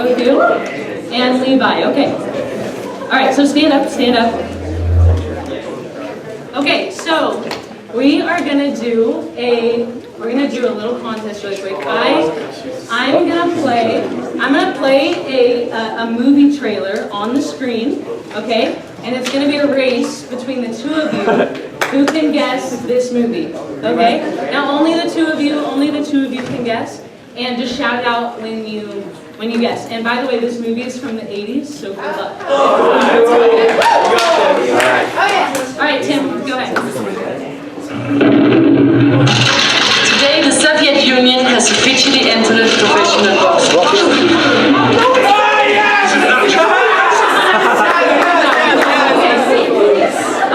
Both you? And Levi, okay. All right, so stand up, stand up. Okay, so we are gonna do a little contest really quick. I'm gonna play a movie trailer on the screen, okay? And it's gonna be a race between the two of you who can guess this movie, okay? Now only the two of you can guess, and just shout it out when you guess. And by the way, this movie is from the 80s, so good luck. All right, Tim, go ahead. Today, the Soviet Union has officially entered professional boxing.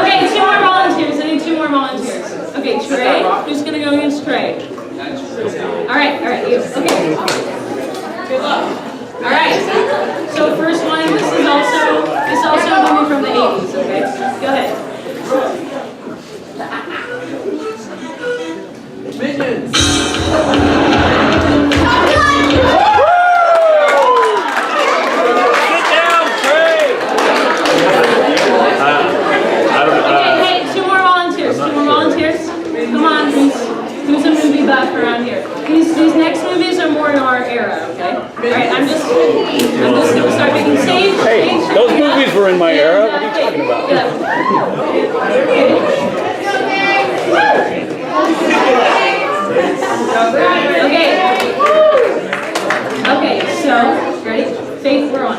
Okay, two more volunteers. I need two more volunteers. Okay, Trey, who's gonna go against Trey? All right, you. Okay. Good luck. All right. So first one. This is also a movie from the 80s. Okay. Go ahead. Minions. Sit down, Trey. Okay, hey, two more volunteers. Come on, who's a movie buff around here? These next movies are more in our era, okay? All right, I'm just gonna start making stage. Hey, those movies were in my era. What are you talking about? Okay, so ready? Faith, we're on.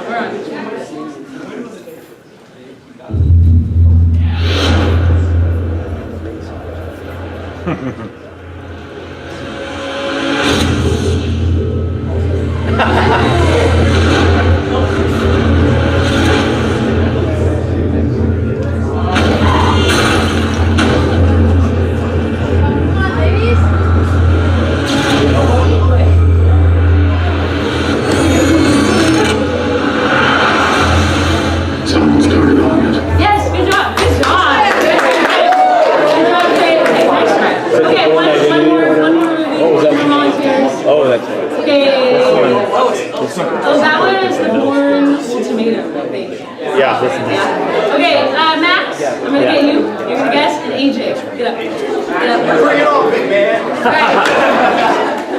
Okay, Max, I'm going to get you. You're going to guess. And AJ, get up. Bring it on, big man. All right.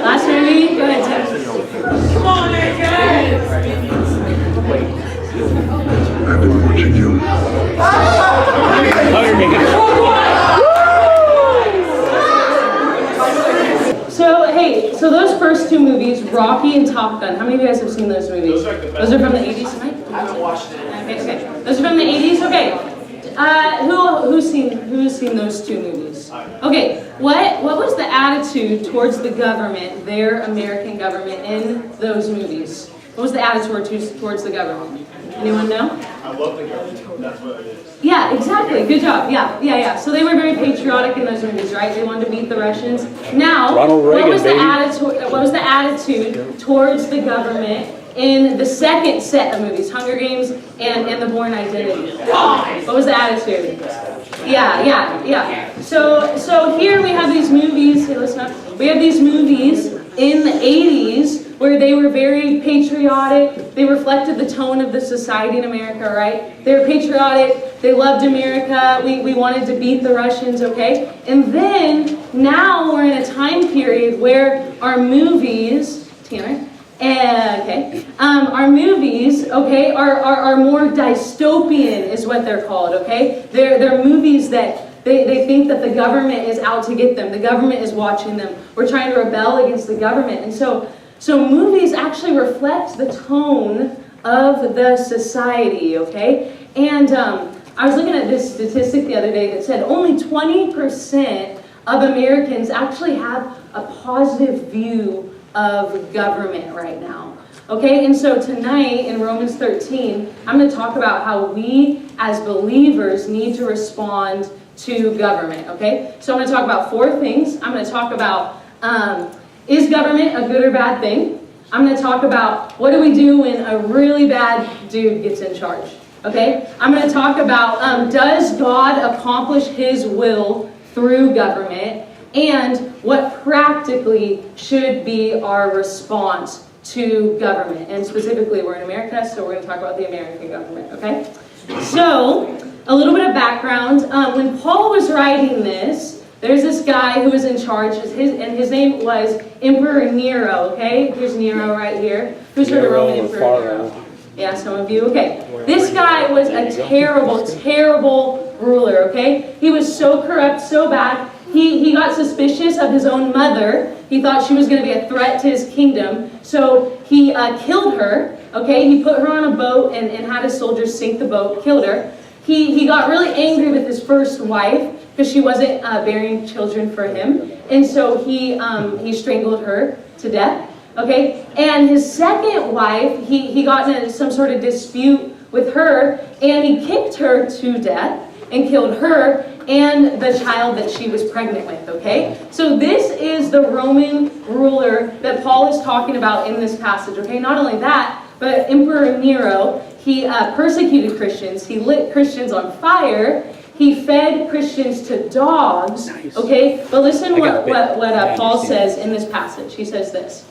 Last movie, go ahead, Tim. Come on, AJ. I've been watching you. So those first two movies, Rocky and Top Gun, how many of you guys have seen those movies? Those are from the 80s, right? I haven't watched it. Okay. Those are from the 80s? Okay. Who's seen those two movies? Okay, what was the attitude towards the government, their American government, in those movies? What was the attitude towards the government? Anyone know? I love the government. That's what it is. Yeah, exactly. Good job. Yeah. So they were very patriotic in those movies, right? They wanted to beat the Russians. Now, Ronald Reagan, what was the attitude towards the government in the second set of movies, Hunger Games and The Bourne Identity? What was the attitude? Yeah. So here we have these movies. Hey, listen up. We have these movies in the 80s where they were very patriotic. They reflected the tone of the society in America, right? They were patriotic. They loved America. We wanted to beat the Russians, okay? And then now we're in a time period where our movies, Tanner, our movies, okay, are more dystopian, is what they're called, okay? They're movies that they think that the government is out to get them. The government is watching them. We're trying to rebel against the government. And so movies actually reflect the tone of the society, okay? And I was looking at this statistic the other day that said only 20% of Americans actually have a positive view of government right now. Okay, and so tonight in Romans 13, I'm going to talk about how we as believers need to respond to government, okay? So I'm going to talk about four things. I'm going to talk about, is government a good or bad thing? I'm going to talk about what do we do when a really bad dude gets in charge, okay? I'm going to talk about, does God accomplish His will through government? And what practically should be our response to government. And specifically, we're in America, so we're going to talk about the American government, okay? So, a little bit of background. When Paul was writing this, there's this guy who was in charge, and his name was Emperor Nero, okay? Here's Nero right here. Who's heard of Roman Emperor Nero? Yeah, some of you. Okay. This guy was a terrible, terrible ruler, okay? He was so corrupt, so bad. He got suspicious of his own mother. He thought she was going to be a threat to his kingdom. So he killed her, okay? He put her on a boat and had his soldiers sink the boat, killed her. He got really angry with his first wife because she wasn't bearing children for him. And so he strangled her to death. Okay, and his second wife, he got in some sort of dispute with her, and he kicked her to death and killed her and the child that she was pregnant with, okay? So this is the Roman ruler that Paul is talking about in this passage, okay? Not only that, but Emperor Nero, he persecuted Christians, he lit Christians on fire, he fed Christians to dogs, okay? But listen what Paul says in this passage. He says this.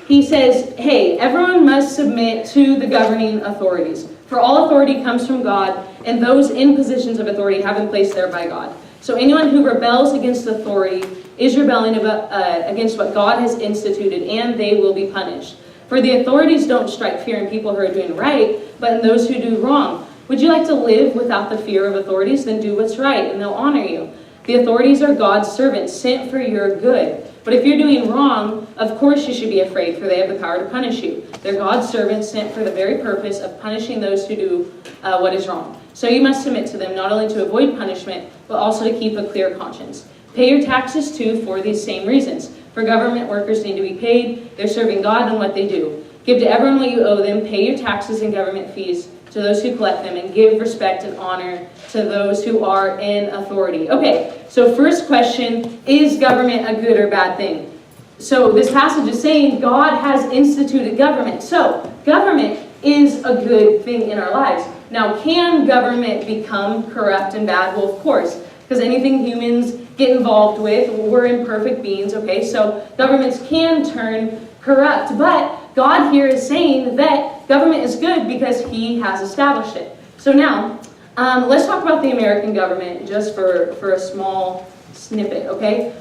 He says, hey, everyone must submit to the governing authorities. For all authority comes from God, and those in positions of authority have been placed there by God. So anyone who rebels against authority is rebelling against what God has instituted, and they will be punished. For the authorities don't strike fear in people who are doing right, but in those who do wrong. Would you like to live without the fear of authorities? Then do what's right, and they'll honor you. The authorities are God's servants, sent for your good. But if you're doing wrong, of course you should be afraid, for they have the power to punish you. They're God's servants sent for the very purpose of punishing those who do what is wrong. So you must submit to them, not only to avoid punishment, but also to keep a clear conscience. Pay your taxes too for these same reasons. For government workers need to be paid. They're serving God in what they do. Give to everyone what you owe them. Pay your taxes and government fees to those who collect them, and give respect and honor to those who are in authority. Okay, so first question, is government a good or bad thing? So this passage is saying God has instituted government. So government is a good thing in our lives. Now, can government become corrupt and bad? Well, of course, because anything humans get involved with, we're imperfect beings, okay? So governments can turn corrupt, but God here is saying that government is good because He has established it. So now, let's talk about the American government just for a small snippet, okay?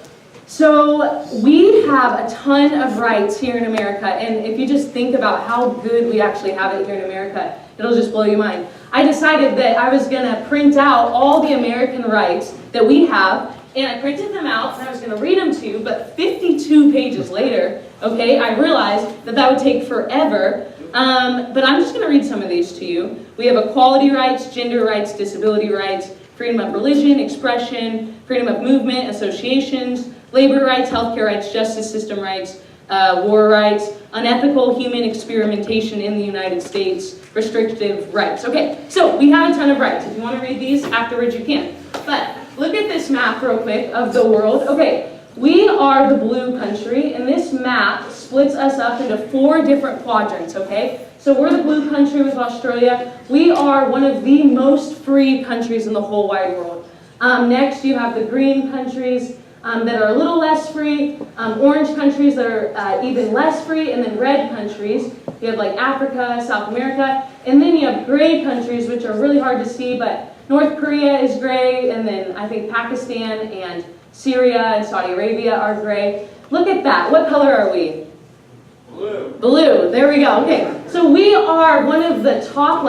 So we have a ton of rights here in America, and if you just think about how good we actually have it here in America, it'll just blow your mind. I decided that I was going to print out all the American rights that we have, and I printed them out, and I was going to read them to you, but 52 pages later, okay, I realized that would take forever, but I'm just going to read some of these to you. We have equality rights, gender rights, disability rights, freedom of religion, expression, freedom of movement, associations, labor rights, healthcare rights, justice system rights, war rights, unethical human experimentation in the United States, restrictive rights. Okay, so we have a ton of rights. If you want to read these afterwards, you can. But look at this map real quick of the world. Okay, we are the blue country, and this map splits us up into 4 different quadrants, okay? So we're the blue country with Australia. We are one of the most free countries in the whole wide world. Next, you have the green countries that are a little less free, orange countries that are even less free, and then red countries. You have like Africa, South America, and then you have gray countries, which are really hard to see, but North Korea is gray, and then I think Pakistan and Syria and Saudi Arabia are gray. Look at that. What color are we? Blue. Blue. There we go. Okay. So we are one of the top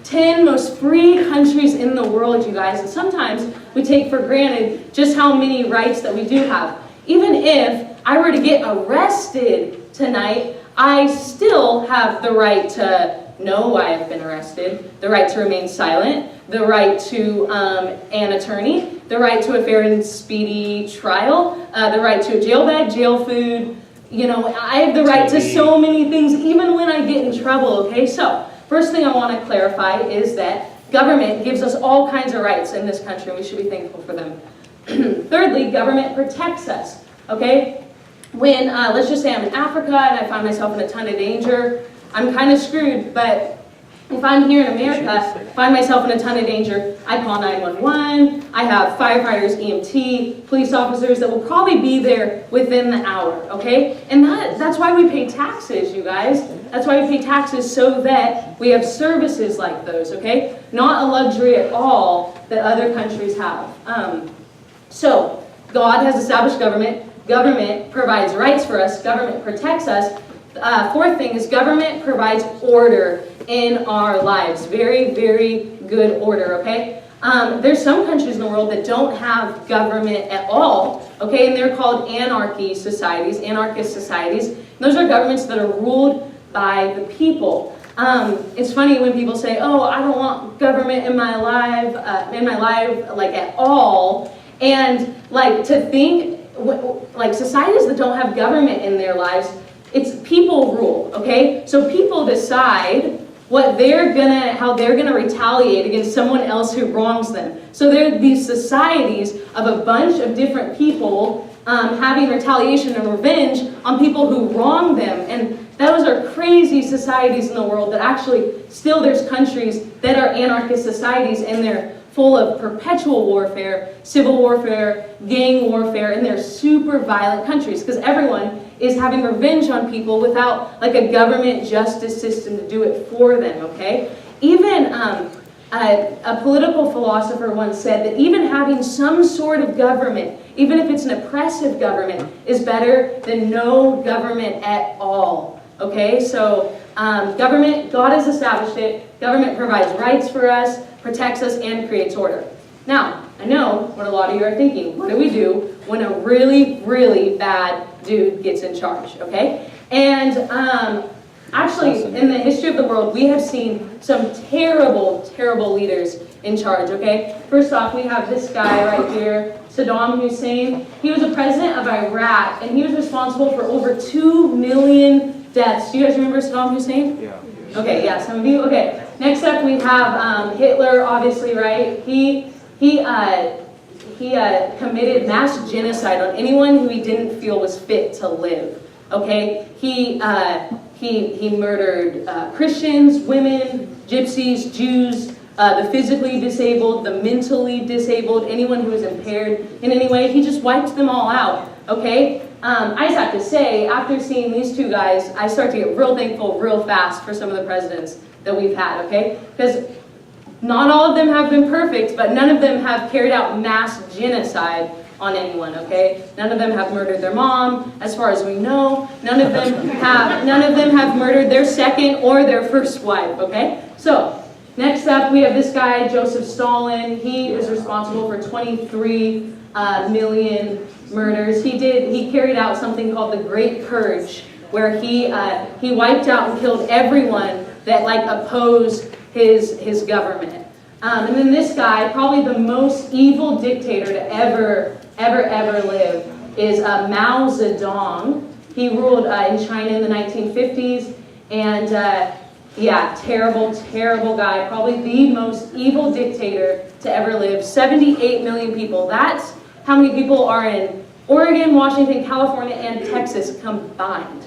10 most free countries in the world, you guys. And sometimes we take for granted just how many rights that we do have. Even if I were to get arrested tonight, I still have the right to know why I've been arrested, the right to remain silent, the right to an attorney, the right to a fair and speedy trial, the right to a jail bed, jail food. You know, I have the right to so many things, even when I get in trouble, okay? So, first thing I want to clarify is that government gives us all kinds of rights in this country, and we should be thankful for them. Thirdly, government protects us, okay? When, let's just say I'm in Africa and I find myself in a ton of danger, I'm kind of screwed, but If I'm here in America, find myself in a ton of danger, I call 911, I have firefighters, EMT, police officers that will probably be there within the hour, okay? And that's why we pay taxes, you guys. That's why we pay taxes, so that we have services like those, okay? Not a luxury at all that other countries have. So, God has established government. Government provides rights for us. Government protects us. Fourth thing is government provides order in our lives. Very, very good order, okay? There's some countries in the world that don't have government at all, okay? And they're called anarchist societies. And those are governments that are ruled by the people. It's funny when people say, "Oh, I don't want government in my life, like at all." And like to think, like societies that don't have government in their lives, it's people rule, okay? So people decide how they're gonna retaliate against someone else who wrongs them. So there are these societies of a bunch of different people having retaliation and revenge on people who wrong them. And those are crazy societies in the world that actually, still there's countries that are anarchist societies, and they're full of perpetual warfare, civil warfare, gang warfare, and they're super violent countries because everyone is having revenge on people without like a government justice system to do it for them, okay? Even a political philosopher once said that even having some sort of government, even if it's an oppressive government, is better than no government at all, okay? So government, God has established it. Government provides rights for us, protects us, and creates order. Now, I know what a lot of you are thinking. What do we do when a really, really bad dude gets in charge, okay? And actually, in the history of the world, we have seen some terrible, terrible leaders in charge, okay? First off, we have this guy right here, Saddam Hussein. He was the president of Iraq, and he was responsible for over 2 million deaths. Do you guys remember Saddam Hussein? Yeah. Okay, yeah, some of you. Okay, next up we have Hitler, obviously, right? He committed mass genocide on anyone who he didn't feel was fit to live. Okay, he murdered Christians, women, gypsies, Jews, the physically disabled, the mentally disabled, anyone who was impaired in any way. He just wiped them all out. Okay. I just have to say, after seeing these two guys, I start to get real thankful real fast for some of the presidents that we've had, okay? Because not all of them have been perfect, but none of them have carried out mass genocide on anyone, okay? None of them have murdered their mom, as far as we know. None of them have murdered their second or their first wife, okay? So, next up, we have this guy, Joseph Stalin. He is responsible for 23 million murders. He carried out something called the Great Purge, where he wiped out and killed everyone that like opposed his government. And then this guy, probably the most evil dictator to ever live, is Mao Zedong. He ruled in China in the 1950s, and yeah, terrible, terrible guy. Probably the most evil dictator to ever live. 78 million people. That's how many people are in Oregon, Washington, California, and Texas combined.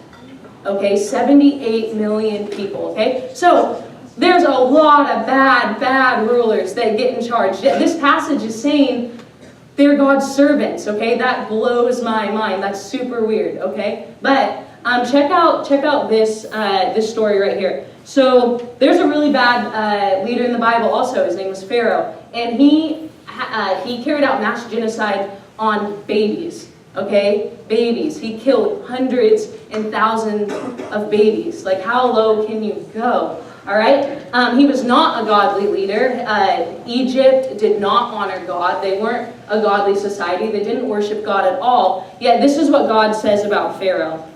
Okay, 78 million people, okay? So, there's a lot of bad rulers that get in charge. This passage is saying they're God's servants, okay? That blows my mind. That's super weird, okay? But check out this story right here. So, there's a really bad leader in the Bible also. His name was Pharaoh. And he carried out mass genocide on babies, okay? Babies. He killed hundreds and thousands of babies. Like, how low can you go? All right? He was not a godly leader. Egypt did not honor God. They weren't a godly society. They didn't worship God at all. Yet this is what God says about Pharaoh.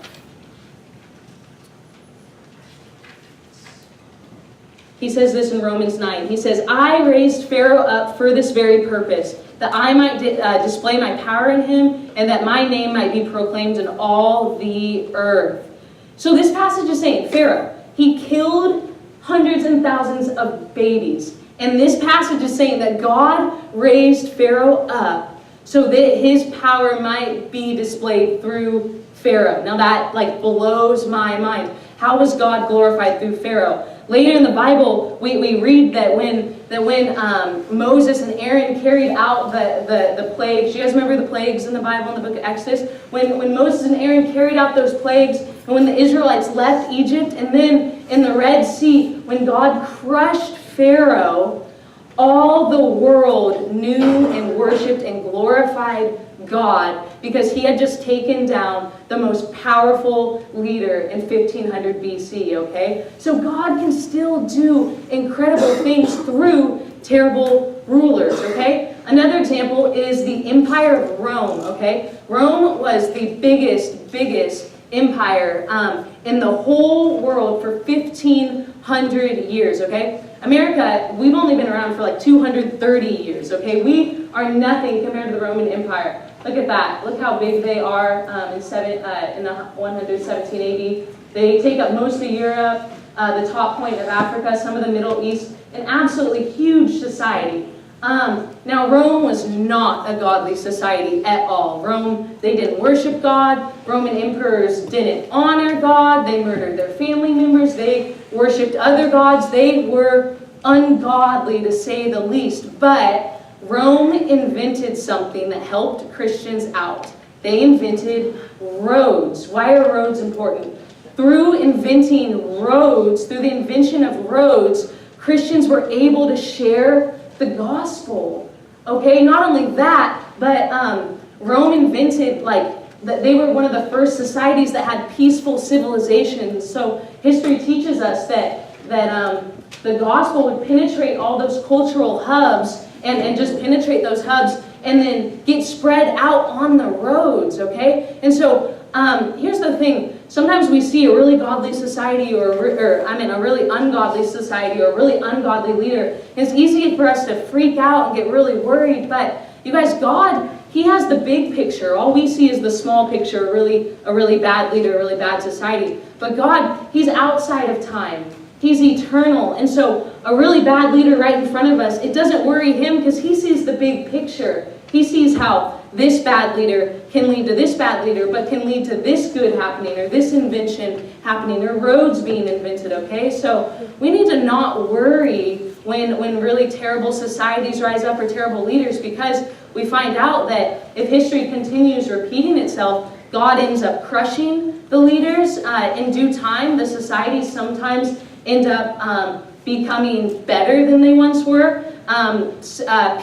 He says this in Romans 9. He says, I raised Pharaoh up for this very purpose, that I might display my power in him, and that my name might be proclaimed in all the earth. So this passage is saying, Pharaoh, he killed hundreds and thousands of babies. And this passage is saying that God raised Pharaoh up so that his power might be displayed through Pharaoh. Now that like blows my mind. How was God glorified through Pharaoh? Later in the Bible, we read that when Moses and Aaron carried out the plagues, do you guys remember the plagues in the Bible in the book of Exodus? When Moses and Aaron carried out those plagues, and when the Israelites left Egypt, and then in the Red Sea, when God crushed Pharaoh, all the world knew and worshiped and glorified God because he had just taken down the most powerful leader in 1500 BC, okay? So God can still do incredible things through terrible rulers, okay? Another example is the Empire of Rome, okay? Rome was the biggest empire in the whole world for 1500 years, okay? America, we've only been around for like 230 years, okay? We are nothing compared to the Roman Empire. Look at that. Look how big they are in 117 AD. They take up most of Europe, the top point of Africa, some of the Middle East, an absolutely huge society. Now, Rome was not a godly society at all. Rome, they didn't worship God. Roman emperors didn't honor God. They murdered their family members. They worshipped other gods. They were ungodly, to say the least. But Rome invented something that helped Christians out. They invented roads. Why are roads important? Through inventing roads, through the invention of roads, Christians were able to share the gospel. Okay, not only that, but Rome invented, they were one of the first societies that had peaceful civilizations. So history teaches us that the gospel would penetrate all those cultural hubs and just penetrate those hubs and then get spread out on the roads, okay? And so here's the thing. Sometimes we see a really godly society or a really ungodly society or a really ungodly leader. It's easy for us to freak out and get really worried, but you guys, God, he has the big picture. All we see is the small picture, a really bad leader, a really bad society. But God, he's outside of time. He's eternal. And so a really bad leader right in front of us, it doesn't worry him because he sees the big picture. He sees how this bad leader can lead to this bad leader, but can lead to this good happening, or this invention happening, or roads being invented, okay? So we need to not worry when really terrible societies rise up or terrible leaders, because we find out that if history continues repeating itself, God ends up crushing the leaders. In due time, the societies sometimes end up becoming better than they once were.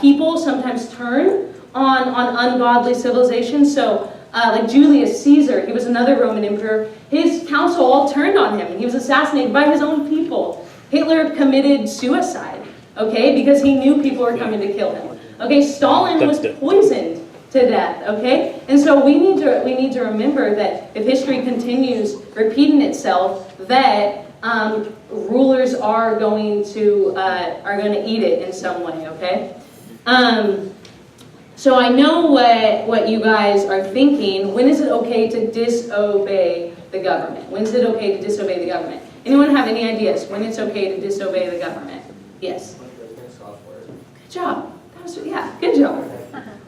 People sometimes turn on ungodly civilizations. So like Julius Caesar, he was another Roman emperor. His council all turned on him, and he was assassinated by his own people. Hitler committed suicide, okay, because he knew people were coming to kill him. Okay, Stalin was poisoned to death, okay? And so we need to remember that if history continues repeating itself, that rulers are going to eat it in some way, okay? So I know what you guys are thinking. When is it okay to disobey the government? When is it okay to disobey the government? Anyone have any ideas when it's okay to disobey the government? Yes. Good job. Good job.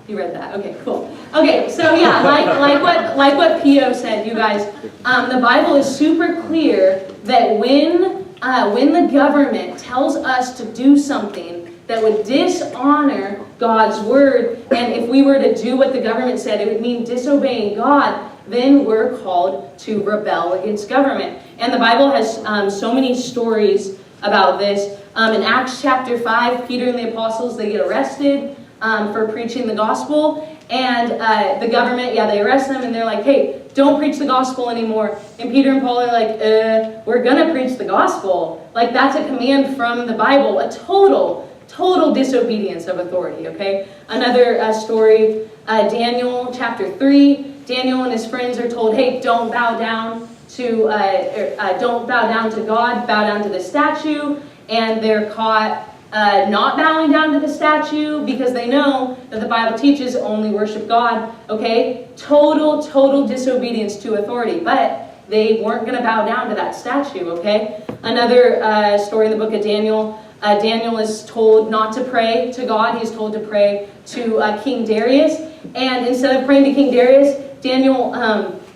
You read that. Okay, cool. Okay, so yeah, like what Pio said, you guys, the Bible is super clear that when the government tells us to do something that would dishonor God's word, and if we were to do what the government said, it would mean disobeying God, then we're called to rebel against government. And the Bible has so many stories about this. In Acts chapter 5, Peter and the apostles, they get arrested for preaching the gospel, and the government, they arrest them, and they're like, hey, don't preach the gospel anymore. And Peter and Paul are like, we're gonna preach the gospel. Like, that's a command from the Bible, a total disobedience of authority, okay? Another story, Daniel chapter 3, Daniel and his friends are told, hey, don't bow down to God, bow down to the statue, and they're caught not bowing down to the statue because they know that the Bible teaches only worship God, okay? Total disobedience to authority, but they weren't going to bow down to that statue, okay? Another story in the book of Daniel, Daniel is told not to pray to God. He's told to pray to King Darius, and instead of praying to King Darius, Daniel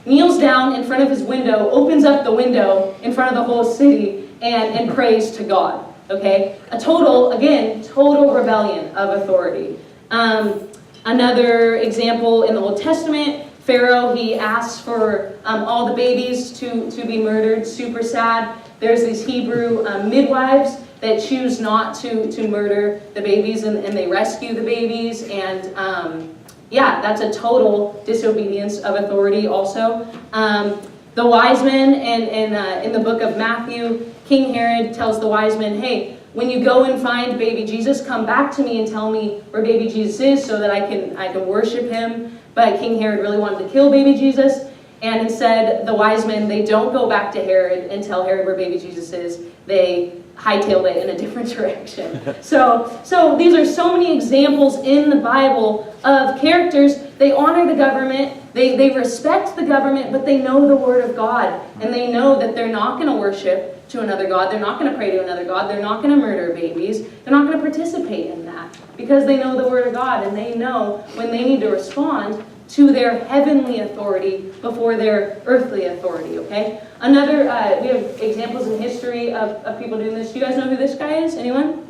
kneels down in front of his window, opens up the window in front of the whole city, and prays to God. Okay? Total rebellion of authority. Another example in the Old Testament, Pharaoh, he asks for all the babies to be murdered, super sad. There's these Hebrew midwives that choose not to murder the babies, and they rescue the babies, and yeah, that's a total disobedience of authority also. The wise men, in the book of Matthew, King Herod tells the wise men, hey, when you go and find baby Jesus, come back to me and tell me where baby Jesus is so that I can worship him. But King Herod really wanted to kill baby Jesus, and instead the wise men, they don't go back to Herod and tell Herod where baby Jesus is. They hightailed it in a different direction. So these are so many examples in the Bible of characters. They honor the government, they respect the government, but they know the Word of God, and they know that they're not going to worship to another God, they're not going to pray to another God, they're not going to murder babies, they're not going to participate in that, because they know the Word of God, and they know when they need to respond to their heavenly authority before their earthly authority, okay? Another, we have examples in history of people doing this. Do you guys know who this guy is? Anyone?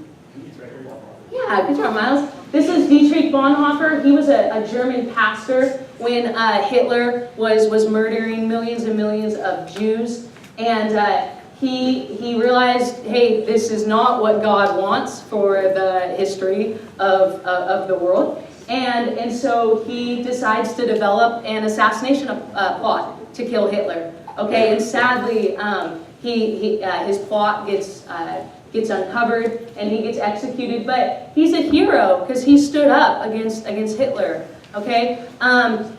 Yeah, good job, Miles. This is Dietrich Bonhoeffer. He was a German pastor when Hitler was murdering millions and millions of Jews. And he realized, hey, this is not what God wants for the history of the world. And so he decides to develop an assassination plot to kill Hitler. Okay, and sadly, his plot gets uncovered and he gets executed. But he's a hero because he stood up against Hitler. Okay,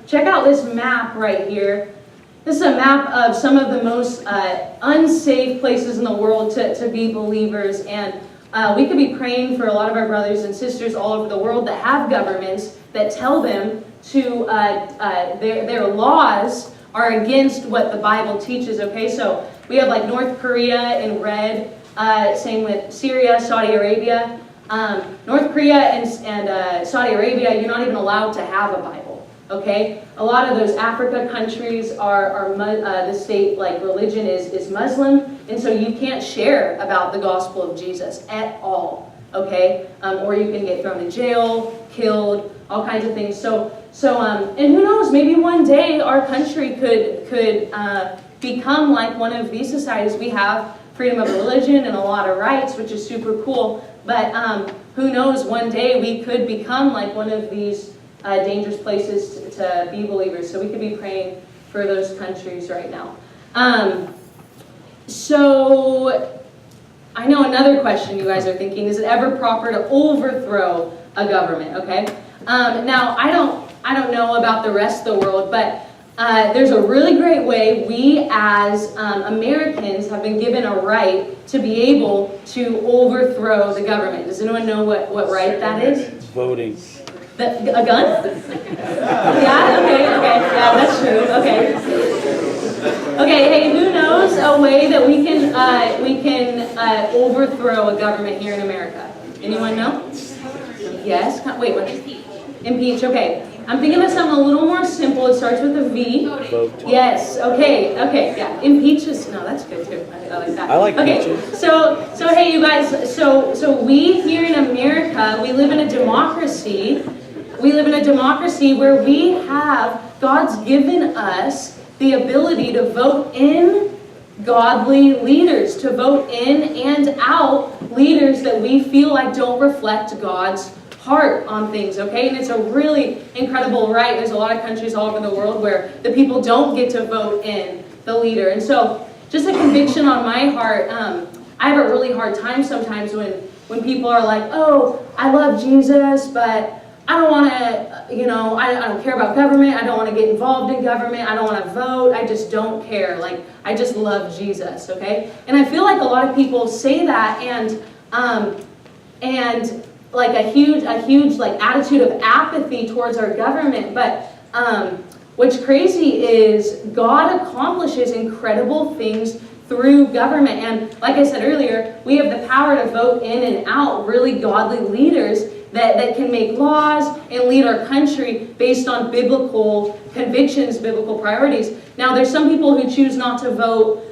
check out this map right here. This is a map of some of the most unsafe places in the world to be believers, and we could be praying for a lot of our brothers and sisters all over the world that have governments that tell them to their laws are against what the Bible teaches. Okay, so we have like North Korea in red, same with Syria, Saudi Arabia. North Korea and Saudi Arabia, you're not even allowed to have a Bible. Okay, a lot of those Africa countries are the state like religion is Muslim, and so you can't share about the gospel of Jesus at all. Okay, or you can get thrown in jail, killed, all kinds of things. So and who knows? Maybe one day our country could become like one of these societies. We have freedom of religion and a lot of rights, which is super cool. But who knows? One day we could become like one of these dangerous places to be believers. So we could be praying for those countries right now. So I know another question you guys are thinking, is it ever proper to overthrow a government? Okay. Now I don't know about the rest of the world, but there's a really great way we as Americans have been given a right to be able to overthrow the government. Does anyone know what right that is? Voting. A gun? Yeah, okay, yeah, that's true, okay. Okay, hey, who knows a way that we can overthrow a government here in America? Anyone know? Yes? Wait, what? Impeach, okay. I'm thinking of something a little more simple. It starts with a V. Vote. Yes, okay, yeah. Impeach is, no, that's good too. I like that. I like okay. peaches. So hey, you guys, so we here in America, we live in a democracy. We live in a democracy where we have, God's given us the ability to vote in godly leaders, to vote in and out leaders that we feel like don't reflect God's heart on things, okay? And it's a really incredible right. There's a lot of countries all over the world where the people don't get to vote in the leader. And so, just a conviction on my heart, I have a really hard time sometimes when people are like, oh, I love Jesus, but I don't want to, I don't care about government. I don't want to get involved in government. I don't want to vote. I just don't care. Like, I just love Jesus, okay? And I feel like a lot of people say that and like a huge like attitude of apathy towards our government. But what's crazy is God accomplishes incredible things through government. And like I said earlier, we have the power to vote in and out really godly leaders. that can make laws and lead our country based on biblical convictions, biblical priorities. Now, there's some people who choose not to vote.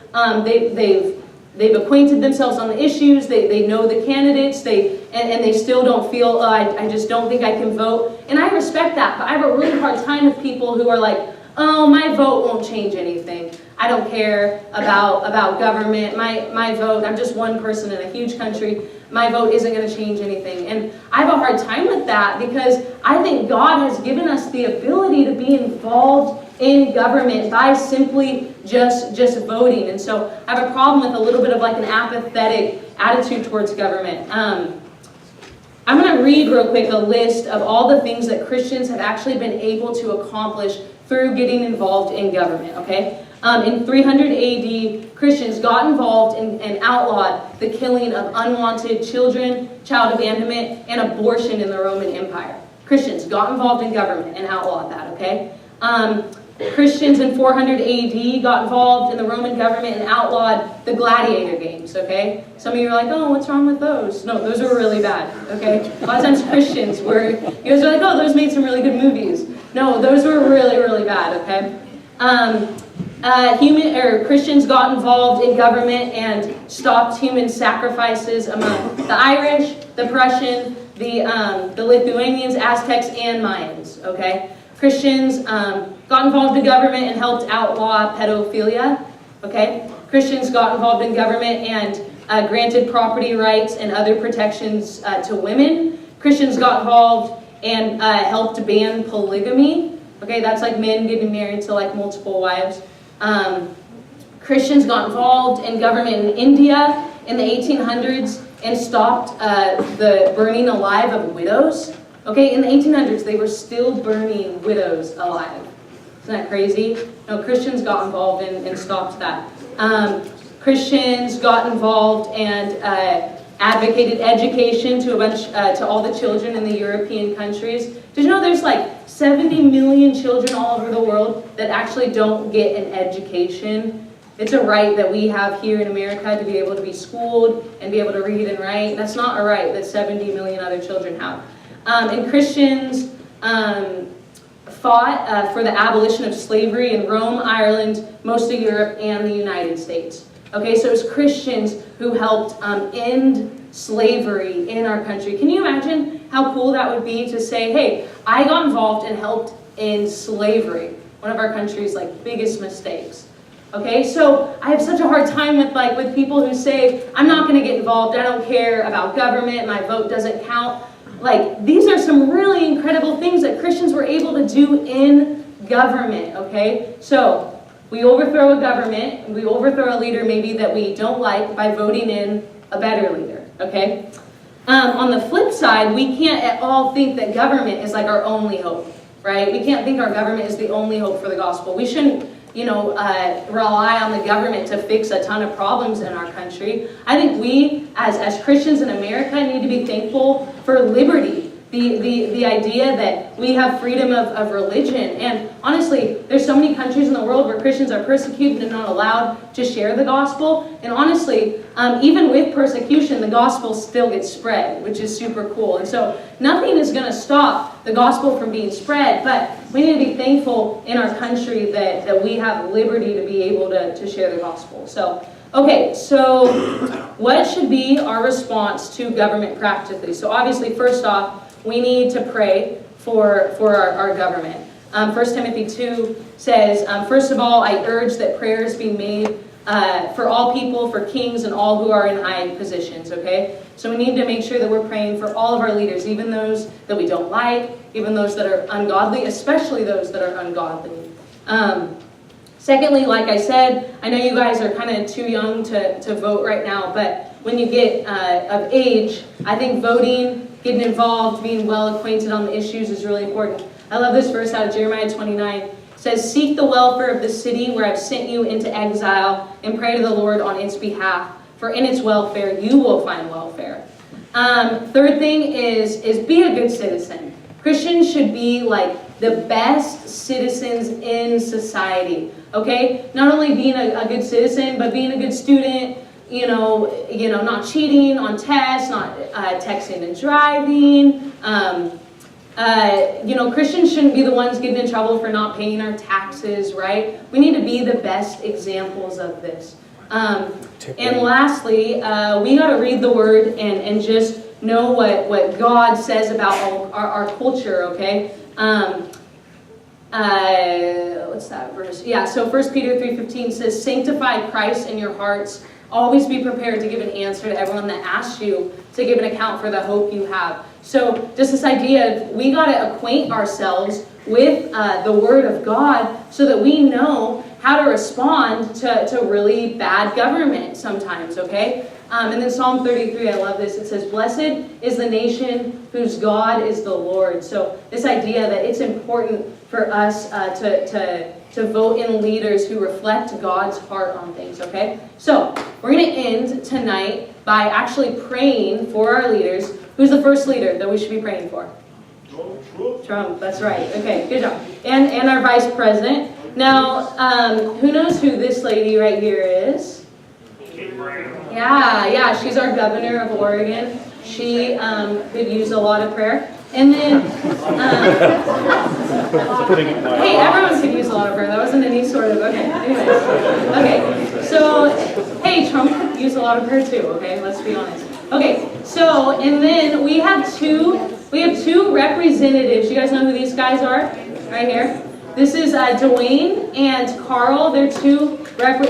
They've acquainted themselves on the issues. They know the candidates. And they still don't feel, I just don't think I can vote. And I respect that, but I have a really hard time with people who are like, oh, my vote won't change anything. I don't care about government. My vote, I'm just one person in a huge country. My vote isn't going to change anything. And I have a hard time with that because I think God has given us the ability to be involved in government by simply just voting. And so I have a problem with a little bit of like an apathetic attitude towards government. I'm going to read real quick a list of all the things that Christians have actually been able to accomplish through getting involved in government, okay? In 300 AD, Christians got involved and outlawed the killing of unwanted children, child abandonment, and abortion in the Roman Empire. Christians got involved in government and outlawed that, okay? Christians in 400 AD got involved in the Roman government and outlawed the gladiator games, okay? Some of you are like, oh, what's wrong with those? No, those are really bad, okay? A lot of times Christians were, you guys are like, oh, those made some really good movies. No, those were really, really bad, okay? Christians got involved in government and stopped human sacrifices among the Irish, the Prussian, the Lithuanians, Aztecs, and Mayans, okay? Christians got involved in government and helped outlaw pedophilia, okay? Christians got involved in government and granted property rights and other protections to women. Christians got involved and helped ban polygamy, okay? That's like men getting married to like multiple wives. Christians got involved in government in India in the 1800s and stopped the burning alive of widows. Okay, in the 1800s, they were still burning widows alive. Isn't that crazy? No, Christians got involved and stopped that. Christians got involved and advocated education to all the children in the European countries. Did you know there's like 70 million children all over the world that actually don't get an education? It's a right that we have here in America to be able to be schooled and be able to read and write. That's not a right that 70 million other children have. And Christians fought for the abolition of slavery in Rome, Ireland, most of Europe, and the United States. Okay, so it's Christians who helped end slavery in our country. Can you imagine how cool that would be to say, hey, I got involved and helped end slavery, one of our country's like biggest mistakes. Okay, so I have such a hard time with people who say, I'm not going to get involved, I don't care about government, my vote doesn't count. Like, these are some really incredible things that Christians were able to do in government, okay? So, we overthrow a government, we overthrow a leader maybe that we don't like by voting in a better leader, okay? On the flip side, we can't at all think that government is like our only hope, right? We can't think our government is the only hope for the gospel. We shouldn't, rely on the government to fix a ton of problems in our country. I think we, as Christians in America, need to be thankful for liberty. The idea that we have freedom of religion. And honestly, there's so many countries in the world where Christians are persecuted and not allowed to share the gospel. And honestly, even with persecution, the gospel still gets spread, which is super cool. And so nothing is going to stop the gospel from being spread, but we need to be thankful in our country that we have liberty to be able to share the gospel. So, okay, so what should be our response to government practically? So obviously, first off, we need to pray for our government. 1 Timothy 2 says, first of all, I urge that prayers be made for all people, for kings and all who are in high positions, okay? So we need to make sure that we're praying for all of our leaders, even those that we don't like, even those that are ungodly, especially those that are ungodly. Secondly, like I said, I know you guys are kind of too young to vote right now, but when you get of age, I think voting, getting involved, being well acquainted on the issues is really important. I love this verse out of Jeremiah 29. It says, seek the welfare of the city where I've sent you into exile and pray to the Lord on its behalf, for in its welfare you will find welfare. Third thing is be a good citizen. Christians should be like the best citizens in society, okay? Not only being a good citizen, but being a good student, not cheating on tests, not texting and driving. Christians shouldn't be the ones getting in trouble for not paying our taxes, right? We need to be the best examples of this. And lastly, we got to read the Word and just know what God says about our culture, okay? What's that verse? Yeah, so 1 Peter 3:15 says, sanctify Christ in your hearts. Always be prepared to give an answer to everyone that asks you to give an account for the hope you have. So just this idea of we got to acquaint ourselves with the Word of God so that we know how to respond to really bad government sometimes, okay? And then Psalm 33, I love this. It says, blessed is the nation whose God is the Lord. So this idea that it's important for us to vote in leaders who reflect God's heart on things, okay? So we're going to end tonight by actually praying for our leaders. Who's the first leader that we should be praying for? Trump, that's right. Okay, good job. And our vice president. Now, who knows who this lady right here is? Yeah, she's our governor of Oregon. She could use a lot of prayer. And then, hey, everyone could use a lot of prayer. That wasn't any sort of, okay, anyways. Okay, so, hey, Trump could use a lot of prayer too, okay? Let's be honest. Okay, so, and then we have two representatives. You guys know who these guys are? Right here. This is Dwayne and Carl. They're two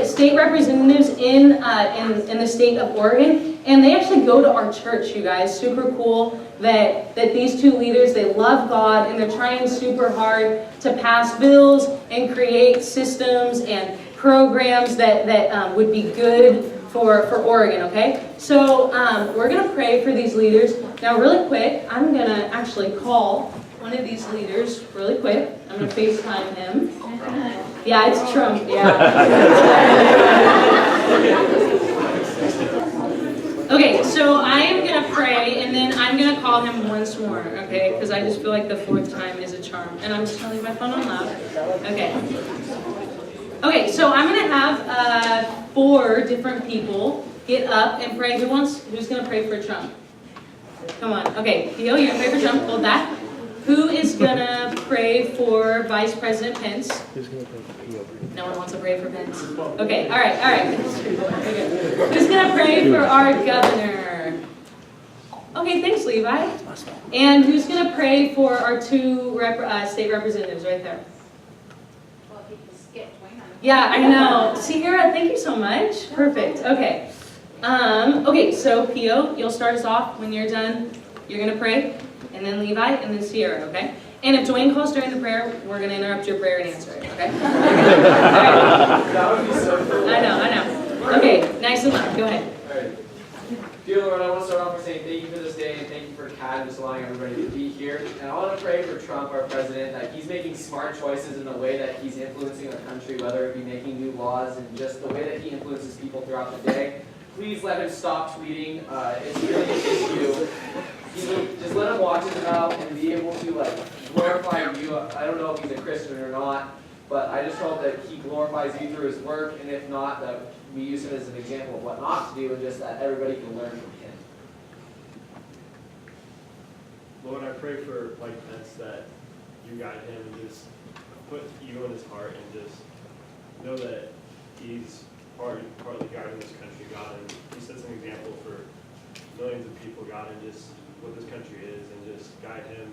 state representatives in the state of Oregon, and they actually go to our church, you guys. Super cool that these two leaders, they love God, and they're trying super hard to pass bills and create systems and programs that would be good for Oregon, okay? So we're going to pray for these leaders. Now, really quick, I'm going to actually call one of these leaders really quick. I'm going to FaceTime him. Yeah, it's Trump, yeah. Okay, so I am going to pray, and then I'm going to call him once more, okay? Because I just feel like the fourth time is a charm. And I'm just going to leave my phone on loud. Okay, so I'm going to have 4 different people get up and pray. Who's going to pray for Trump? Come on. Okay, Theo, you're going to pray for Trump. Hold that. Who is going to pray for Vice President Pence? Who's going to pray for Theo? No one wants to pray for Pence. Okay, all right. Okay. Who's going to pray for our governor? Okay, thanks, Levi. And who's going to pray for our 2 state representatives right there? Well, if you can skip Dwayne. Yeah, I know. Sierra, thank you so much. Perfect. Okay. Okay, so Pio, you'll start us off. When you're done, you're going to pray. And then Levi, and then Sierra, okay? And if Dwayne calls during the prayer, we're going to interrupt your prayer and answer it, okay? All right. That would be so cool. I know. Okay, nice and loud. Go ahead. Alright. Dear Lord, I want to start off by saying thank you for this day and thank you for CAD just allowing everybody to be here. And I want to pray for Trump, our president, that he's making smart choices in the way that he's influencing our country, whether it be making new laws and just the way that he influences people throughout the day. Please let him stop tweeting. It's really an issue. Just let him watch his mouth and be able to glorify you. I don't know if he's a Christian or not, but I just hope that he glorifies you through his work, and if not, that we use him as an example of what not to do, and just that everybody can learn from him. Lord, I pray for Mike Pence that you guide him and just put you in his heart and just know that he's partly guiding this country, God, and he sets an example for millions of people, God, and just what this country is, and just guide him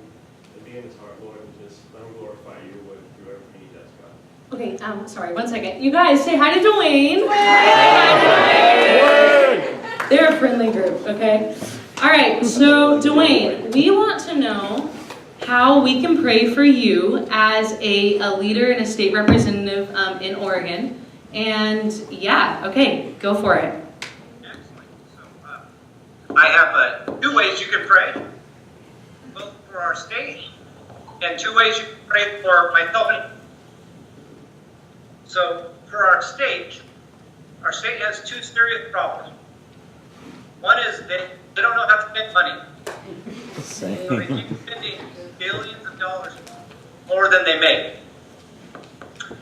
and be in his heart, Lord, and just let him glorify you through everything he does, God. Okay, sorry, 1 second. You guys, say hi to Dwayne. They're a friendly group, okay? All right, so Dwayne, we want to know how we can pray for you as a leader and a state representative in Oregon. And yeah, okay, go for it. Excellent. So I have 2 ways you can pray, both for our state, and 2 ways you can pray for myself. So for our state has 2 serious problems. One is they don't know how to spend money. So they keep spending billions of dollars more than they make.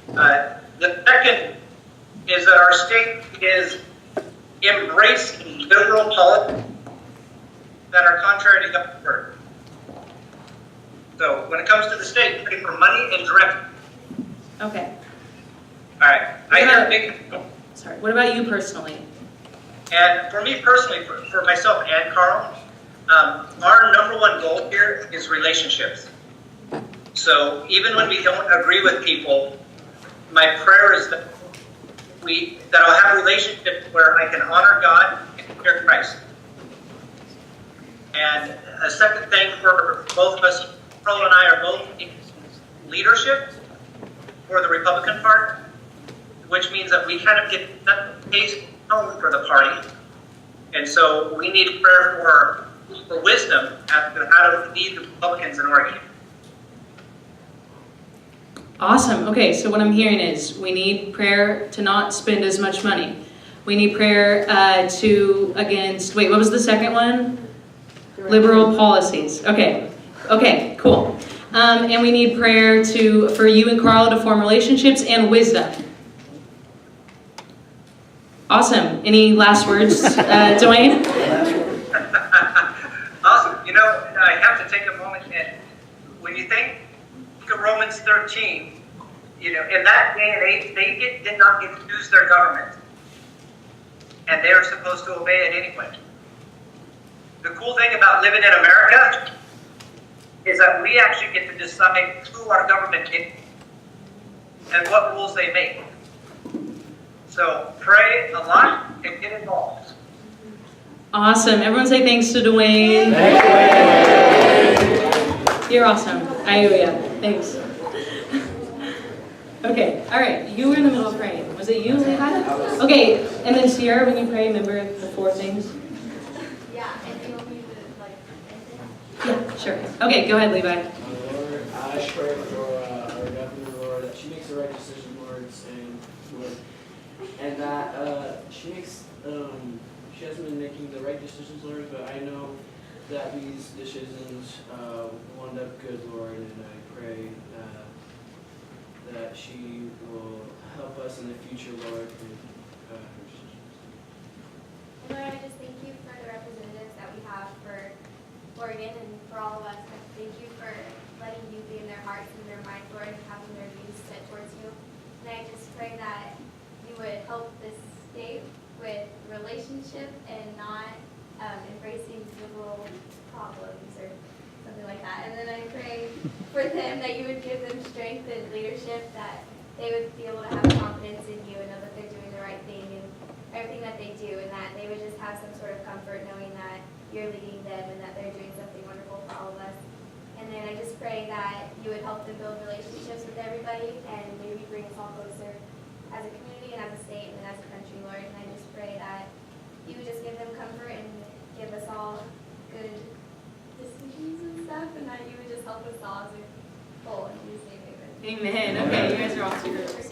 The second is that our state is embracing liberal policies that are contrary to God's word. So when it comes to the state, pray for money and direction. Okay. All right. I hear big. Sorry. What about you personally? And for me personally, for myself and Carl, our number one goal here is relationships. So even when we don't agree with people, my prayer is that I'll have relationships where I can honor God and share Christ. And a second thing for both of us, Carl and I are both in leadership for the Republican Party, which means that we kind of get that pace home for the party. And so we need prayer for wisdom as to how to lead the Republicans in Oregon. Awesome. Okay, so what I'm hearing is we need prayer to not spend as much money. We need prayer against, wait, what was the second one? Liberal policies. Okay. Okay, cool. And we need prayer for you and Carl to form relationships and wisdom. Awesome. Any last words, Dwayne? Awesome. You know, I have to take a moment and when you think of Romans 13, you know, in that day and age, they did not get to choose their government. And they were supposed to obey it anyway. The cool thing about living in America is that we actually get to decide who our government is and what rules they make. So pray a lot and get involved. Awesome. Everyone say thanks to Dwayne. You're awesome. I owe ya. Thanks. Okay. All right. You were in the middle of praying. Was it you? Okay. And then Sierra, when you pray, remember the 4 things? Yeah, and you want me to, Yeah, sure. Okay, go ahead, Levi. Lord, I pray for our governor, Lord, that she makes the right decision, Lord, and that she hasn't been making the right decisions, Lord, but I know that these decisions will end up good, Lord, and I pray that she will help us in the future, Lord. Lord, I just thank you for the representatives that we have for Oregon and for all of us. I thank you for letting you be in their hearts and their minds, Lord, and having their views set towards you. And I just pray that you would help this state with relationship and not embracing liberal problems or something like that. And then I pray for them that you would give them strength and leadership, that they would be able to have confidence in you and know that they're doing the right thing and everything that they do, and that they would just have some sort of comfort knowing that you're leading them and that they're doing something wonderful for all of us. And then I just pray that you would help them build relationships with everybody and maybe bring us all closer as a community and as a state and as a country, Lord. And I just pray that you would just give them comfort and give us all good decisions and stuff, and that you would just help us all as a whole. In Jesus' name, amen. Amen. Okay, you guys are all super.